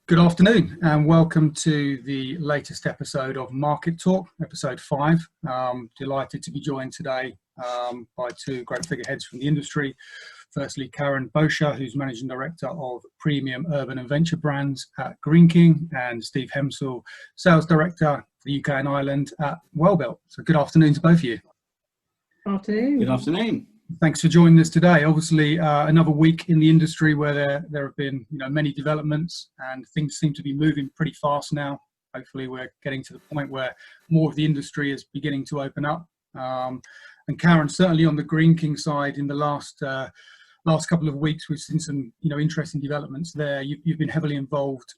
Good afternoon and welcome to the latest episode of Market Talk, episode 5. Delighted to be joined today by two great figureheads from the industry. Firstly, Karen Bosher, who's Managing Director of Premium Urban and Venture Brands at Greene, and Steve Hemsil, Sales Director for the UK and Ireland at Welbilt. So good afternoon to both of you. Afternoon. Good afternoon. Thanks for joining us today. Obviously, another week in the industry where there have been many developments and things seem to be moving pretty fast now. Hopefully, we're getting to the point where more of the industry is beginning to open up. And Karen, certainly on the Greene side, in the last couple of weeks, we've seen some interesting developments there. You've been heavily involved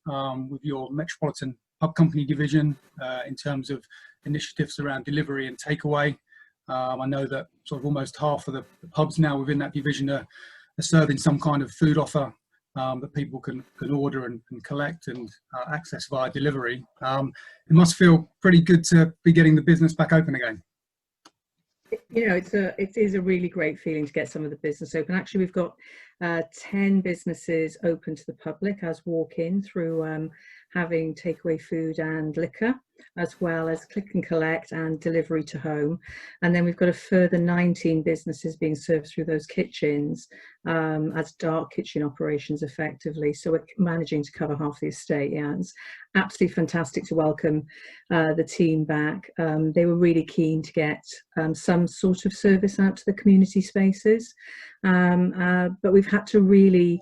with your Metropolitan Pub Company division in terms of initiatives around delivery and takeaway. I know that sort of almost half of the pubs now within that division are serving some kind of food offer that people can order and collect and access via delivery. It must feel pretty good to be getting the business back open again. It is a really great feeling to get some of the business open. Actually, we've got 10 businesses open to the public as walk-in through having takeaway food and liquor, as well as click and collect and delivery to home. And then we've got a further 19 businesses being served through those kitchens as dark kitchen operations effectively. So we're managing to cover half the estate. Yeah, it's absolutely fantastic to welcome the team back. They were really keen to get some sort of service out to the community spaces. But we've had to really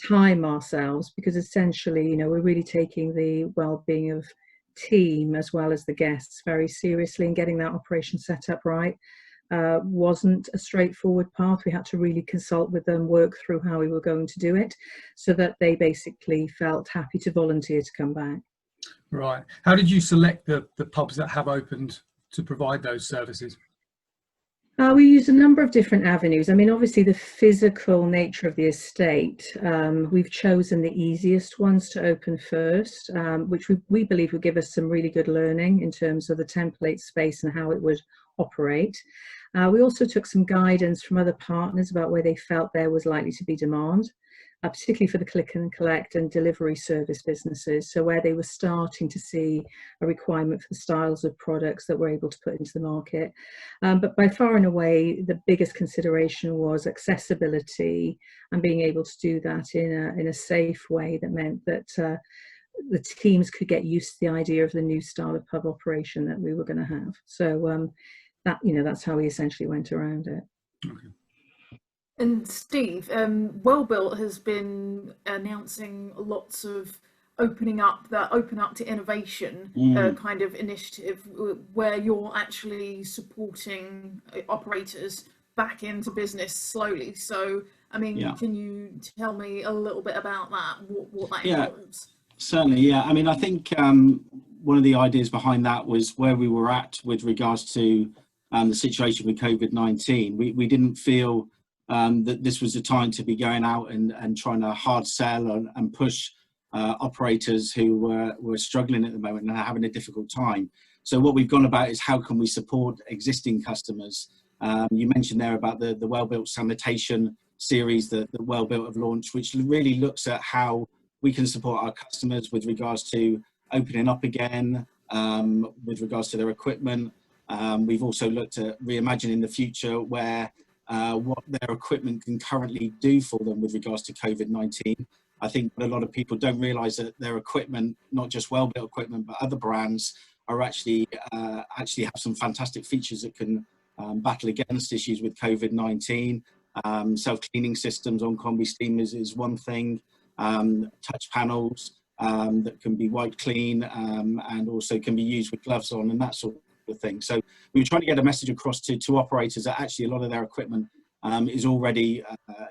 time ourselves because essentially, we're really taking the well-being of team as well as the guests very seriously, and getting that operation set up right wasn't a straightforward path. We had to really consult with them, work through how we were going to do it so that they basically felt happy to volunteer to come back. Right. How did you select the pubs that have opened to provide those services? We use a number of different avenues. I mean, obviously the physical nature of the estate, we've chosen the easiest ones to open first, which we believe will give us some really good learning in terms of the template space and how it would operate. We also took some guidance from other partners about where they felt there was likely to be demand, particularly for the click and collect and delivery service businesses. So where they were starting to see a requirement for the styles of products that we're able to put into the market. But by far and away, the biggest consideration was accessibility and being able to do that in a safe way that meant that the teams could get used to the idea of the new style of pub operation that we were going to have. So that's how we essentially went around it. Okay. And Steve, Welbilt has been announcing lots of open up to innovation kind of initiative where you're actually supporting operators back into business slowly. So, I mean, Can you tell me a little bit about that, what that involves? Certainly, yeah. I mean, I think one of the ideas behind that was where we were at with regards to the situation with COVID-19. We didn't feel that this was the time to be going out and trying to hard sell and push operators who were struggling at the moment and are having a difficult time. So what we've gone about is how can we support existing customers. You mentioned there about the Welbilt sanitation series that Welbilt have launched, which really looks at how we can support our customers with regards to opening up again, with regards to their equipment. We've also looked at reimagining the future where what their equipment can currently do for them with regards to COVID-19. I think a lot of people don't realise that their equipment, not just Welbilt equipment, but other brands are actually have some fantastic features that can battle against issues with COVID-19. Self-cleaning systems on combi steam is one thing. Touch panels that can be wiped clean and also can be used with gloves on and that sort of thing. So we were trying to get a message across to operators that actually a lot of their equipment is already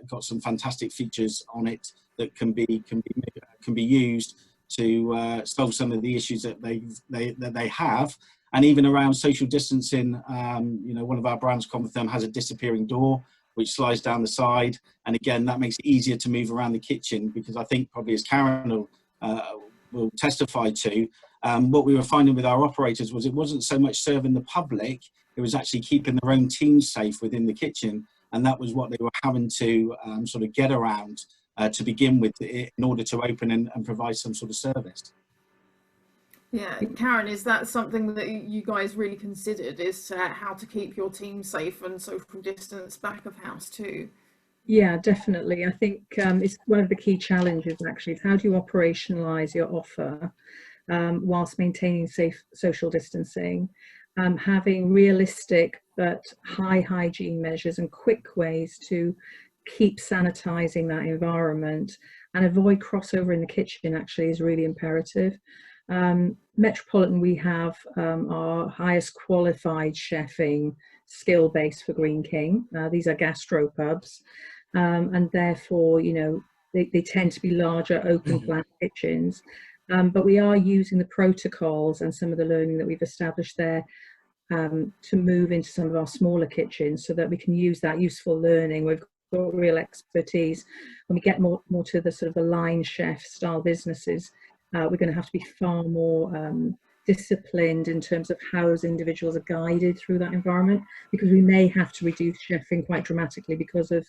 got some fantastic features on it that can be used to solve some of the issues that they have. And even around social distancing, one of our brands, Comatherm, has a disappearing door which slides down the side, and again that makes it easier to move around the kitchen, because I think probably, as Karen will testify to, what we were finding with our operators was it wasn't so much serving the public, it was actually keeping their own team safe within the kitchen, and that was what they were having to sort of get around to begin with in order to open and provide some sort of service. Yeah, Karen, is that something that you guys really considered, is how to keep your team safe and social distance back of house too? Yeah, definitely. I think it's one of the key challenges actually, is how do you operationalize your offer whilst maintaining safe social distancing, having realistic but high hygiene measures and quick ways to keep sanitizing that environment and avoid crossover in the kitchen actually is really imperative. Metropolitan, we have our highest qualified chefing skill base for Greene King. These are gastropubs, and therefore, you know, they tend to be larger open plan kitchens. But we are using the protocols and some of the learning that we've established there to move into some of our smaller kitchens so that we can use that useful learning. We've got real expertise. When we get more to the sort of the line chef style businesses, we're going to have to be far more disciplined in terms of how those individuals are guided through that environment, because we may have to reduce chefing quite dramatically because of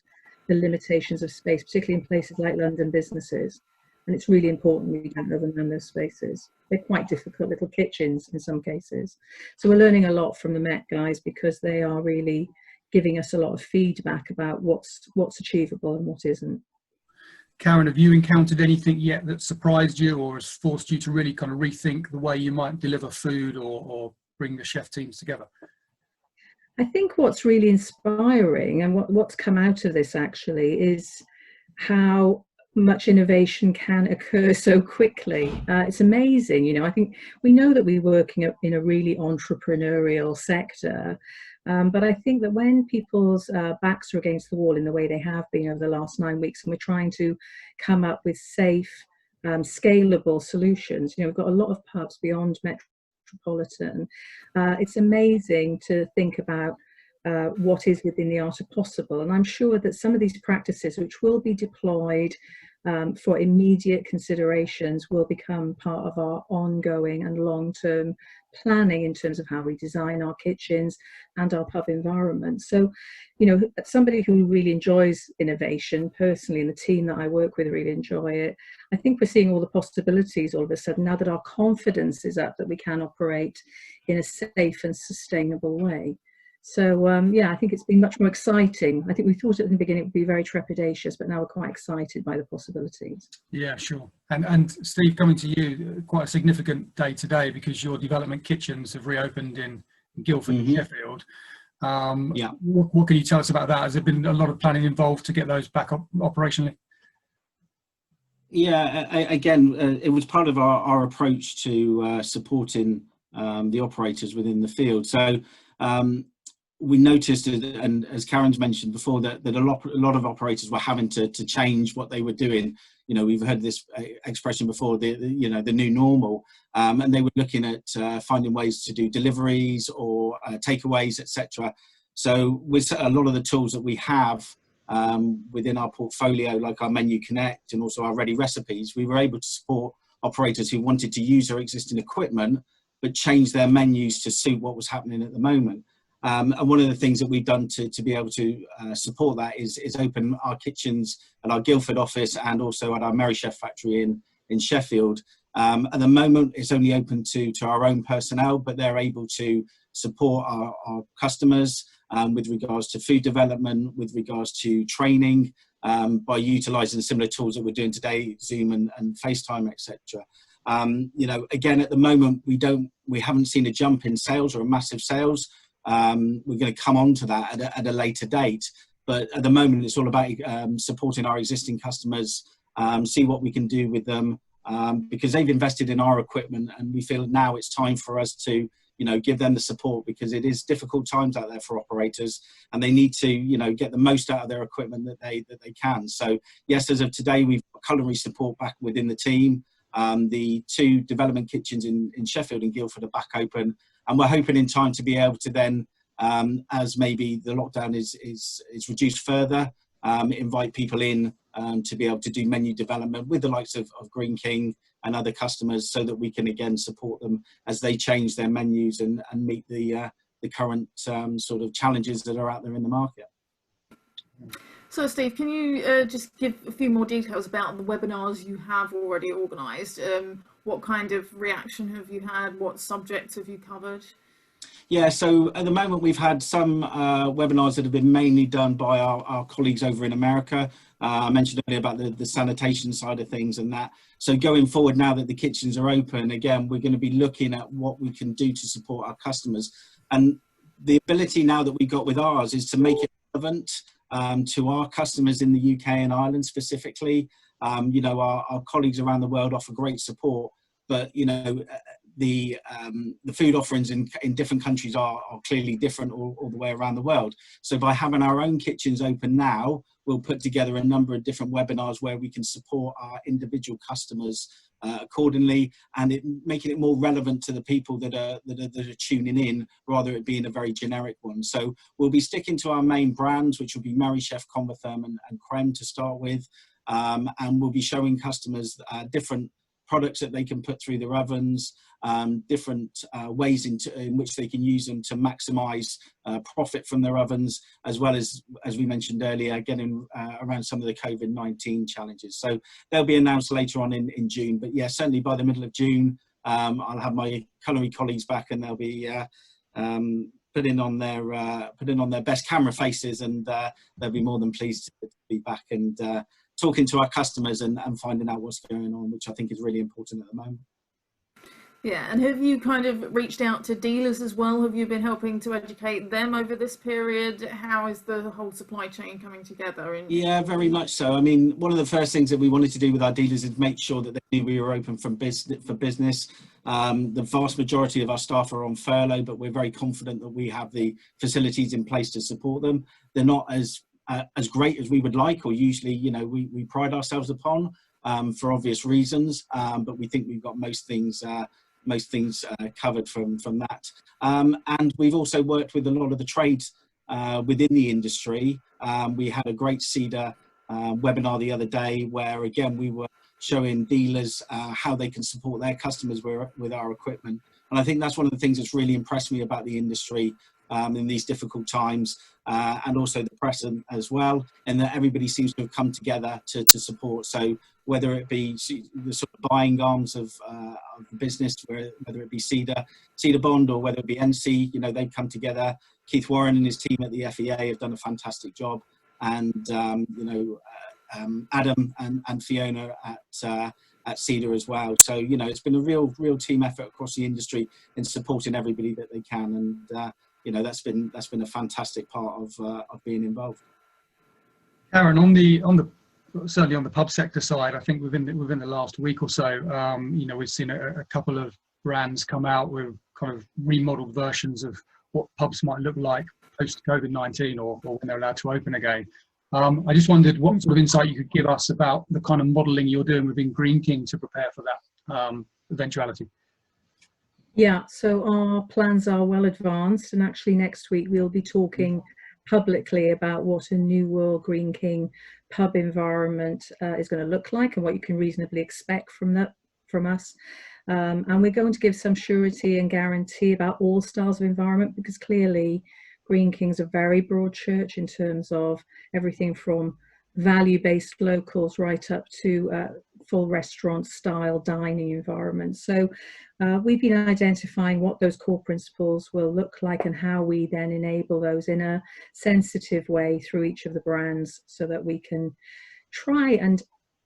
the limitations of space, particularly in places like London businesses. And it's really important we don't overrun those spaces. They're quite difficult little kitchens in some cases. So we're learning a lot from the Met guys, because they are really giving us a lot of feedback about what's achievable and what isn't. Karen, have you encountered anything yet that surprised you or has forced you to really kind of rethink the way you might deliver food or bring the chef teams together? I think what's really inspiring and what's come out of this actually is how much innovation can occur so quickly. It's amazing, you know. I think we know that we work in a really entrepreneurial sector, but I think that when people's backs are against the wall in the way they have been over the last 9 weeks, and we're trying to come up with safe, scalable solutions, you know, we've got a lot of pubs beyond Metropolitan. It's amazing to think about what is within the art of possible. And I'm sure that some of these practices, which will be deployed for immediate considerations, will become part of our ongoing and long-term planning in terms of how we design our kitchens and our pub environment. So, you know, somebody who really enjoys innovation personally, and the team that I work with really enjoy it, I think we're seeing all the possibilities all of a sudden now that our confidence is up that we can operate in a safe and sustainable way. So yeah, I think it's been much more exciting. I think we thought at the beginning it would be very trepidatious, but now we're quite excited by the possibilities. Yeah, sure. And Steve, coming to you, quite a significant day today because your development kitchens have reopened in Guildford and Sheffield. Yeah. What can you tell us about that? Has there been a lot of planning involved to get those back up operationally? Yeah, again, it was part of our approach to supporting the operators within the field. So we noticed, and as Karen's mentioned before, that a lot of operators were having to change what they were doing. You know, we've heard this expression before, the new normal, and they were looking at finding ways to do deliveries or takeaways, etc. So with a lot of the tools that we have within our portfolio, like our Menu Connect and also our Ready Recipes, we were able to support operators who wanted to use their existing equipment but change their menus to suit what was happening at the moment. And one of the things that we've done to be able to support that is open our kitchens at our Guildford office and also at our Merry Chef factory in Sheffield. At the moment, it's only open to our own personnel, but they're able to support our customers with regards to food development, with regards to training, by utilising similar tools that we're doing today, Zoom and FaceTime, etc. You know, again, at the moment, we haven't seen a jump in sales or a massive sales. We're going to come on to that at a later date, but at the moment it's all about supporting our existing customers, see what we can do with them, because they've invested in our equipment, and we feel now it's time for us to, you know, give them the support, because it is difficult times out there for operators, and they need to, you know, get the most out of their equipment that they can. So yes, as of today, we've got culinary support back within the team. The 2 development kitchens in Sheffield and Guildford are back open, and we're hoping in time to be able to then, as maybe the lockdown is reduced further, invite people in to be able to do menu development with the likes of Greene King and other customers, so that we can again support them as they change their menus and meet the current sort of challenges that are out there in the market. So, Steve, can you just give a few more details about the webinars you have already organised? What kind of reaction have you had? What subjects have you covered? Yeah, so at the moment we've had some webinars that have been mainly done by our colleagues over in America. I mentioned earlier about the sanitation side of things and that. So going forward, now that the kitchens are open, again, we're going to be looking at what we can do to support our customers. And the ability now that we got with ours is to make it relevant to our customers in the UK and Ireland specifically. You know, our colleagues around the world offer great support, but, you know, the food offerings in different countries are clearly different all the way around the world. So by having our own kitchens open now, we'll put together a number of different webinars where we can support our individual customers accordingly, and making it more relevant to the people that are tuning in, rather it being a very generic one. So we'll be sticking to our main brands, which will be Merrychef, Convatherm and Creme to start with, and we'll be showing customers different products that they can put through their ovens, different ways in which they can use them to maximise profit from their ovens, as well as we mentioned earlier, getting around some of the COVID-19 challenges. So they'll be announced later on in June. But yeah, certainly by the middle of June, I'll have my culinary colleagues back, and they'll be putting on their best camera faces, and they'll be more than pleased to be back and talking to our customers and finding out what's going on, which I think is really important at the moment. Yeah, and have you kind of reached out to dealers as well? Have you been helping to educate them over this period? How is the whole supply chain coming together? Yeah, very much so. I mean, one of the first things that we wanted to do with our dealers is make sure that they knew we were open for business. The vast majority of our staff are on furlough, but we're very confident that we have the facilities in place to support them. They're not as great as we would like, or usually, you know, we pride ourselves upon for obvious reasons, but we think we've got most things covered from that. And we've also worked with a lot of the trades within the industry. We had a great CEDA webinar the other day where, again, we were showing dealers how they can support their customers with our equipment. And I think that's one of the things that's really impressed me about the industry in these difficult times, and also the press as well, and that everybody seems to have come together to support. So whether it be the sort of buying arms of the business, whether it be CEDA Bond, or whether it be NC, you know, they've come together. Keith Warren and his team at the FEA have done a fantastic job, and you know, Adam and Fiona at CEDA as well. So, you know, it's been a real team effort across the industry in supporting everybody that they can, and you know, that's been a fantastic part of being involved. Karen, certainly on the pub sector side, I think within the last week or so, you know, we've seen a couple of brands come out with kind of remodeled versions of what pubs might look like post COVID-19, or when they're allowed to open again. I just wondered what sort of insight you could give us about the kind of modelling you're doing within Greene King to prepare for that eventuality. Yeah, so our plans are well advanced, and actually next week we'll be talking publicly about what a new world Greene King pub environment is going to look like, and what you can reasonably expect from us. And we're going to give some surety and guarantee about all styles of environment, because clearly Greene King's a very broad church in terms of everything from value-based locals right up to full restaurant style dining environments. So we've been identifying what those core principles will look like, and how we then enable those in a sensitive way through each of the brands, so that we can try and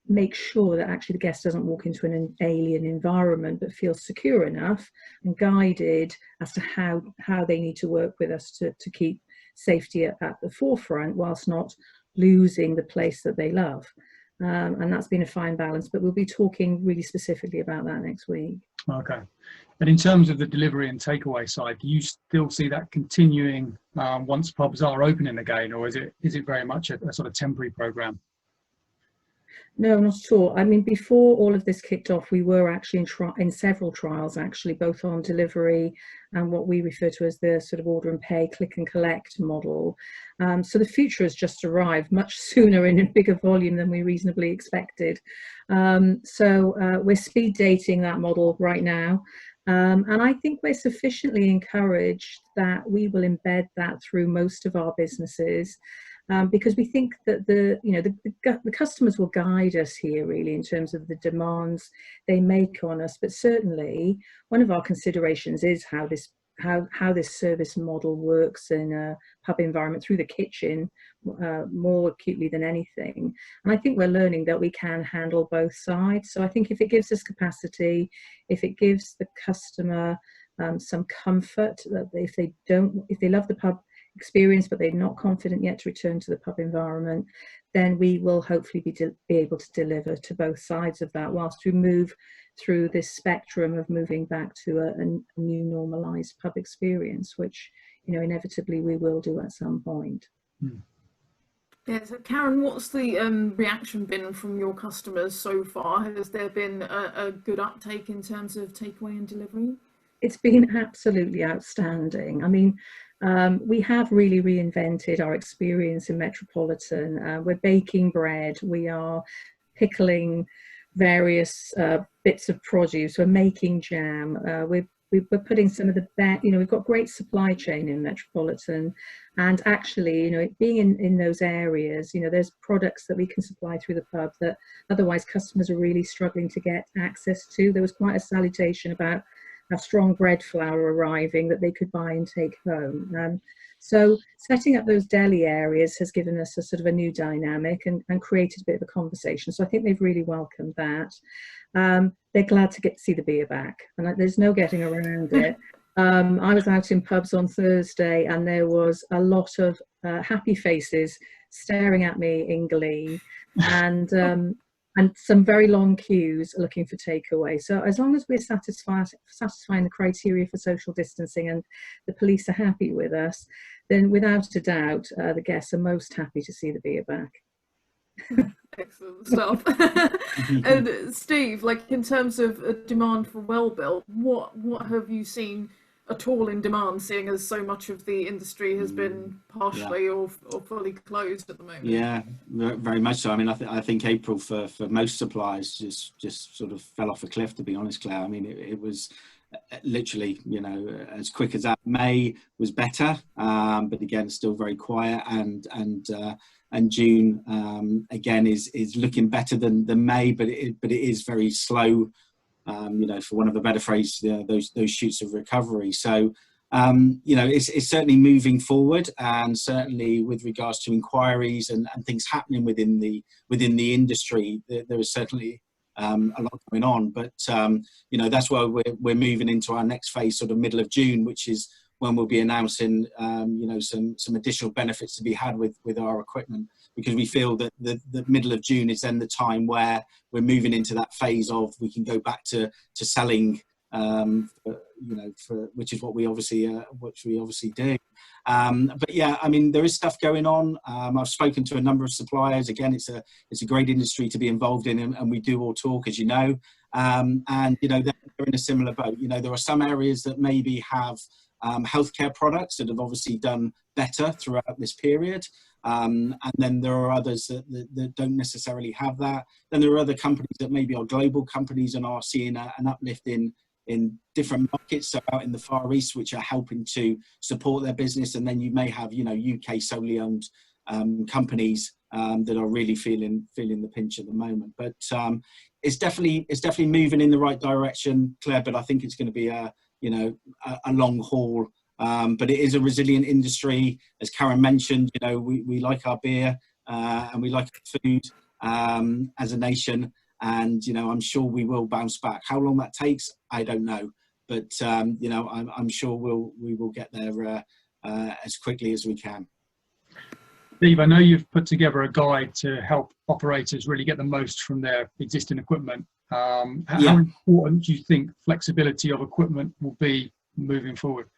make sure that actually the guest doesn't walk into an alien environment, but feels secure enough and guided as to how they need to work with us to keep safety at the forefront, whilst not losing the place that they love. And that's been a fine balance, but we'll be talking really specifically about that next week. Okay. And in terms of the delivery and takeaway side, do you still see that continuing once pubs are opening again, or is it very much a sort of temporary program? No, not at all. I mean, before all of this kicked off, we were actually in several trials, actually, both on delivery and what we refer to as the sort of order and pay, click and collect model. So the future has just arrived much sooner in a bigger volume than we reasonably expected. So we're speed dating that model right now. And I think we're sufficiently encouraged that we will embed that through most of our businesses. because we think that the customers will guide us here really in terms of the demands they make on us. But certainly one of our considerations is how this service model works in a pub environment through the kitchen, more acutely than anything. And I think we're learning that we can handle both sides. So I think if it gives us capacity, if it gives the customer some comfort that if they love the pub experience but they're not confident yet to return to the pub environment, then we will hopefully be able to deliver to both sides of that whilst we move through this spectrum of moving back to a new normalised pub experience, which inevitably we will do at some point. Yeah, so Karen, what's the reaction been from your customers so far? Has there been a good uptake in terms of takeaway and delivery? It's been absolutely outstanding. I mean, we have really reinvented our experience in Metropolitan. We're baking bread, we are pickling various bits of produce, we're making jam, we're putting some of the best, we've got great supply chain in Metropolitan, and actually, being in those areas, there's products that we can supply through the pub that otherwise customers are really struggling to get access to. There was quite a salutation about a strong bread flour arriving that they could buy and take home. So setting up those deli areas has given us a sort of a new dynamic and created a bit of a conversation. So I think they've really welcomed that. They're glad to get to see the beer back, and there's no getting around it. I was out in pubs on Thursday and there was a lot of happy faces staring at me in glee, and some very long queues looking for takeaway. So as long as we're satisfying the criteria for social distancing and the police are happy with us, then without a doubt, the guests are most happy to see the beer back. Excellent stuff. And Steve, like in terms of demand for Welbilt, what have you seen at all in demand, seeing as so much of the industry has been partially or fully closed at the moment? Yeah, very much so. I mean, I think April for most suppliers just sort of fell off a cliff, to be honest, Claire. I mean, it was literally, as quick as that. May was better, but again, still very quiet, and June again is looking better than May, but it is very slow. For want of a better phrase, those shoots of recovery. So, it's certainly moving forward, and certainly with regards to inquiries and things happening within the industry, there is certainly a lot going on. But that's why we're moving into our next phase, sort of middle of June, which is when we'll be announcing some additional benefits to be had with our equipment, because we feel that the middle of June is then the time where we're moving into that phase of we can go back to selling, which is what we obviously do. But yeah, I mean, there is stuff going on. I've spoken to a number of suppliers. Again, it's a great industry to be involved in, and we do all talk, as you know. And they're in a similar boat. There are some areas that maybe have healthcare products that have obviously done better throughout this period. And then there are others that don't necessarily have that. Then there are other companies that maybe are global companies and are seeing an uplift in different markets, so out in the Far East, which are helping to support their business. And then you may have, UK solely owned companies that are really feeling the pinch at the moment. But it's definitely moving in the right direction, Claire. But I think it's going to be a long haul. But it is a resilient industry, as Karen mentioned. We like our beer and we like food as a nation, and I'm sure we will bounce back. How long that takes, I don't know, but I'm sure we will get there as quickly as we can. Steve, I know you've put together a guide to help operators really get the most from their existing equipment. How important do you think flexibility of equipment will be moving forward?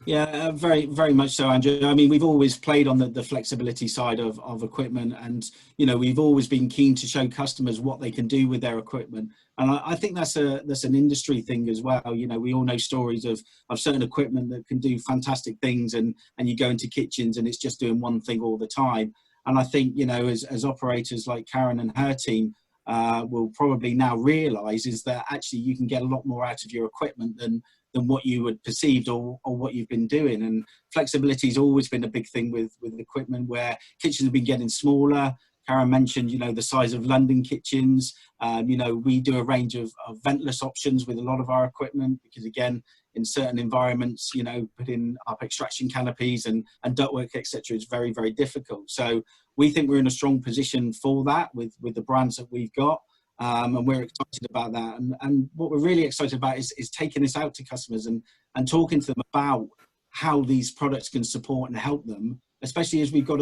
Yeah, very, very much so, Andrew. I mean, we've always played on the flexibility side of equipment, and we've always been keen to show customers what they can do with their equipment. And I think that's an industry thing as well. We all know stories of certain equipment that can do fantastic things, and you go into kitchens and it's just doing one thing all the time. And I think as operators like Karen and her team will probably now realise is that actually you can get a lot more out of your equipment than what you had perceived or what you've been doing. And flexibility has always been a big thing with equipment, where kitchens have been getting smaller. Karen mentioned, the size of London kitchens. We do a range of ventless options with a lot of our equipment, because again, in certain environments, putting up extraction canopies and ductwork, etc., is very, very difficult. So we think we're in a strong position for that with the brands that we've got. And we're excited about that. And what we're really excited about is taking this out to customers and talking to them about how these products can support and help them, especially as we've got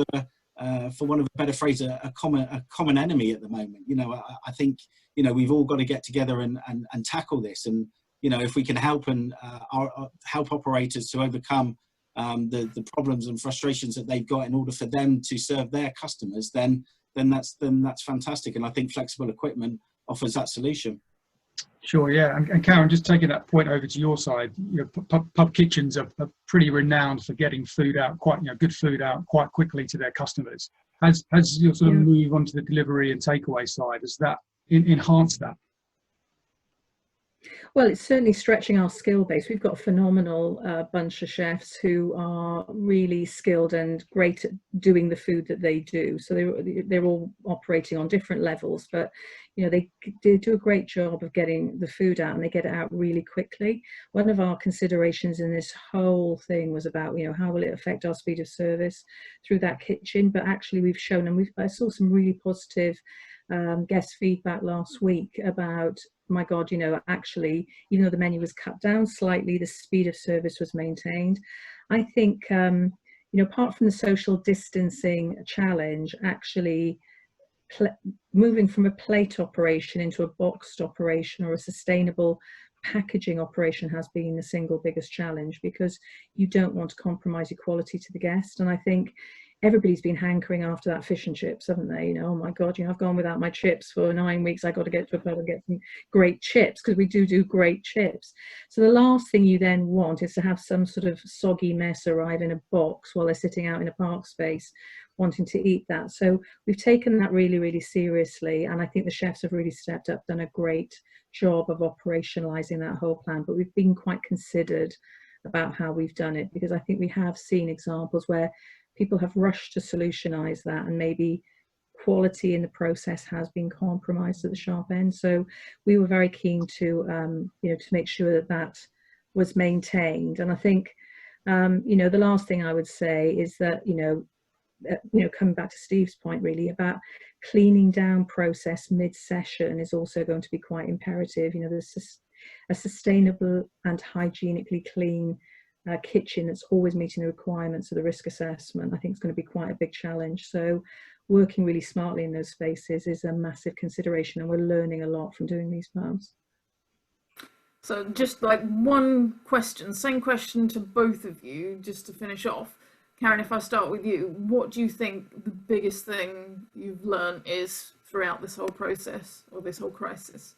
for want of a better phrase, a common enemy at the moment. I think, we've all got to get together and tackle this. And, if we can help and help operators to overcome the problems and frustrations that they've got in order for them to serve their customers, then that's fantastic. And I think flexible equipment offers that solution. Sure, yeah. And Karen, just taking that point over to your side, pub kitchens are pretty renowned for getting food out, good food out quite quickly to their customers. Has your sort of move onto the delivery and takeaway side, has that enhanced that? Well, it's certainly stretching our skill base. We've got a phenomenal bunch of chefs who are really skilled and great at doing the food that they do. So they're all operating on different levels, but they do a great job of getting the food out, and they get it out really quickly. One of our considerations in this whole thing was about, how will it affect our speed of service through that kitchen? But actually we've shown, and I saw some really positive guest feedback last week about, my God, actually, even though the menu was cut down slightly, the speed of service was maintained. I think, apart from the social distancing challenge, actually moving from a plate operation into a boxed operation or a sustainable packaging operation has been the single biggest challenge, because you don't want to compromise your quality to the guest. And I think everybody's been hankering after that fish and chips, haven't they? Oh my God, I've gone without my chips for 9 weeks. I got to get to a pub and get some great chips, because we do great chips. So the last thing you then want is to have some sort of soggy mess arrive in a box while they're sitting out in a park space wanting to eat that. So we've taken that really, really seriously. And I think the chefs have really stepped up, done a great job of operationalizing that whole plan. But we've been quite considered about how we've done it, because I think we have seen examples where people have rushed to solutionize that, and maybe quality in the process has been compromised at the sharp end. So we were very keen to, to make sure that was maintained. And I think, the last thing I would say is that, coming back to Steve's point really about cleaning down process mid-session is also going to be quite imperative. There's a sustainable and hygienically clean kitchen that's always meeting the requirements of the risk assessment, I think, is going to be quite a big challenge. So working really smartly in those spaces is a massive consideration, and we're learning a lot from doing these pubs. So just like one question, same question to both of you, just to finish off. Karen, if I start with you, what do you think the biggest thing you've learned is throughout this whole process or this whole crisis?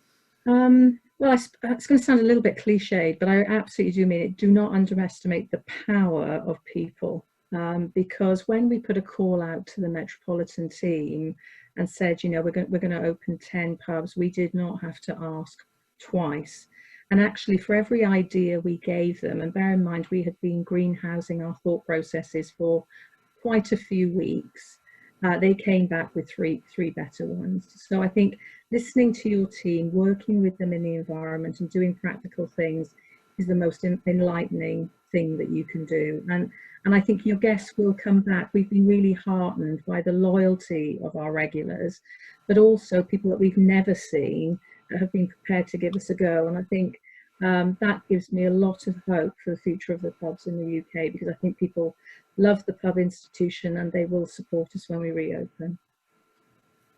Well, it's going to sound a little bit cliched, but I absolutely do mean it. Do not underestimate the power of people, because when we put a call out to the Metropolitan team and said, we're going to open 10 pubs, we did not have to ask twice. And actually, for every idea we gave them, and bear in mind, we had been greenhousing our thought processes for quite a few weeks, they came back with three better ones. So I think listening to your team, working with them in the environment and doing practical things is the most enlightening thing that you can do. And I think your guests will come back. We've been really heartened by the loyalty of our regulars, but also people that we've never seen that have been prepared to give us a go. And I think that gives me a lot of hope for the future of the pubs in the UK, because I think people love the pub institution and they will support us when we reopen.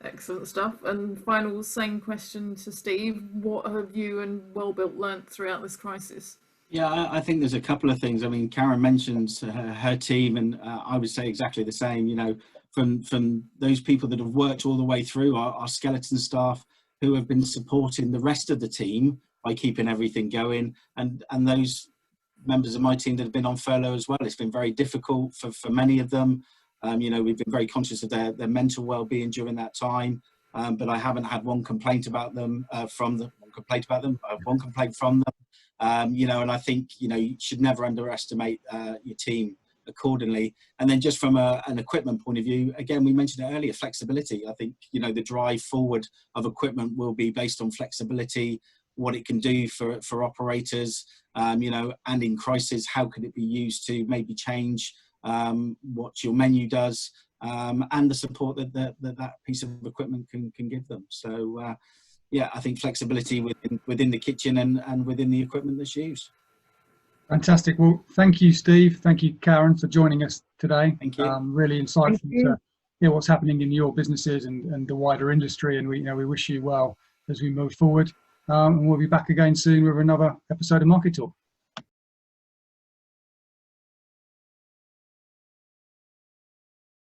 Excellent stuff. And final, same question to Steve. What have you and Welbilt learnt throughout this crisis? Yeah, I think there's a couple of things. I mean, Karen mentions her team, and I would say exactly the same. From those people that have worked all the way through, our skeleton staff who have been supporting the rest of the team by keeping everything going, and those members of my team that have been on furlough as well. It's been very difficult for many of them. We've been very conscious of their mental well-being during that time, but I haven't had one complaint about them. I have one complaint from them. You know, and I think, you know, you should never underestimate your team accordingly. And then just from an equipment point of view, again, we mentioned it earlier, flexibility. I think, you know, the drive forward of equipment will be based on flexibility, what it can do for operators, you know, and in crisis, how could it be used to maybe change what your menu does, and the support that piece of equipment can give them. So yeah, I think flexibility within the kitchen and within the equipment that's used. Fantastic. Well, thank you, Steve. Thank you, Karen, for joining us today. Thank you. Really insightful to hear what's happening in your businesses and the wider industry. And we, you know, we wish you well as we move forward. And we'll be back again soon with another episode of Market Talk.